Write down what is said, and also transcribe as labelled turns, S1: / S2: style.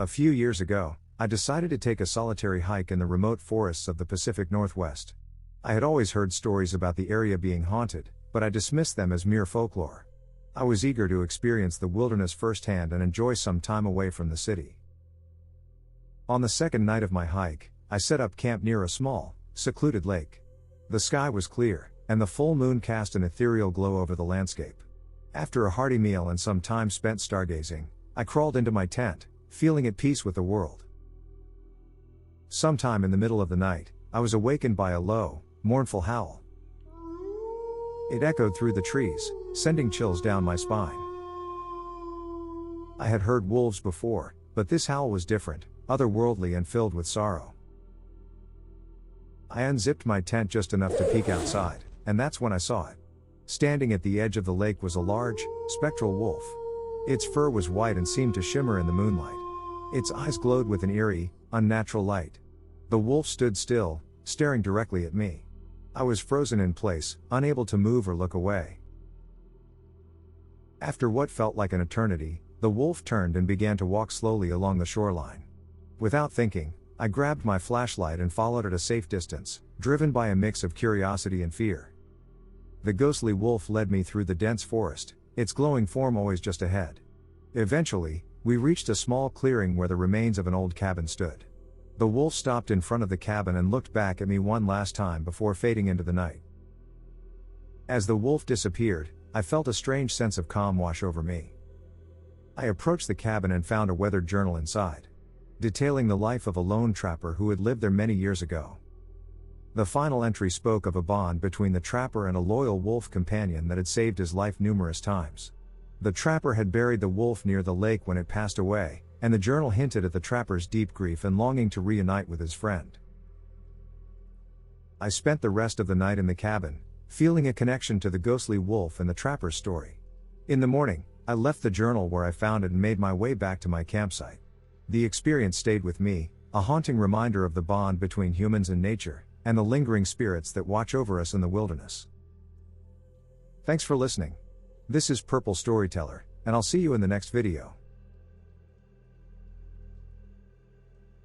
S1: A few years ago, I decided to take a solitary hike in the remote forests of the Pacific Northwest. I had always heard stories about the area being haunted, but I dismissed them as mere folklore. I was eager to experience the wilderness firsthand and enjoy some time away from the city. On the second night of my hike, I set up camp near a small, secluded lake. The sky was clear, and the full moon cast an ethereal glow over the landscape. After a hearty meal and some time spent stargazing, I crawled into my tent, feeling at peace with the world. Sometime in the middle of the night, I was awakened by a low, mournful howl. It echoed through the trees, sending chills down my spine. I had heard wolves before, but this howl was different, otherworldly and filled with sorrow. I unzipped my tent just enough to peek outside, and that's when I saw it. Standing at the edge of the lake was a large, spectral wolf. Its fur was white and seemed to shimmer in the moonlight. Its eyes glowed with an eerie, unnatural light. The wolf stood still, staring directly at me. I was frozen in place, unable to move or look away. After what felt like an eternity, the wolf turned and began to walk slowly along the shoreline. Without thinking, I grabbed my flashlight and followed at a safe distance, driven by a mix of curiosity and fear. The ghostly wolf led me through the dense forest, its glowing form always just ahead. Eventually, we reached a small clearing where the remains of an old cabin stood. The wolf stopped in front of the cabin and looked back at me one last time before fading into the night. As the wolf disappeared, I felt a strange sense of calm wash over me. I approached the cabin and found a weathered journal inside, detailing the life of a lone trapper who had lived there many years ago. The final entry spoke of a bond between the trapper and a loyal wolf companion that had saved his life numerous times. The trapper had buried the wolf near the lake when it passed away, and the journal hinted at the trapper's deep grief and longing to reunite with his friend. I spent the rest of the night in the cabin, feeling a connection to the ghostly wolf and the trapper's story. In the morning, I left the journal where I found it and made my way back to my campsite. The experience stayed with me, a haunting reminder of the bond between humans and nature, and the lingering spirits that watch over us in the wilderness. Thanks for listening. This is Purple Storyteller, and I'll see you in the next video.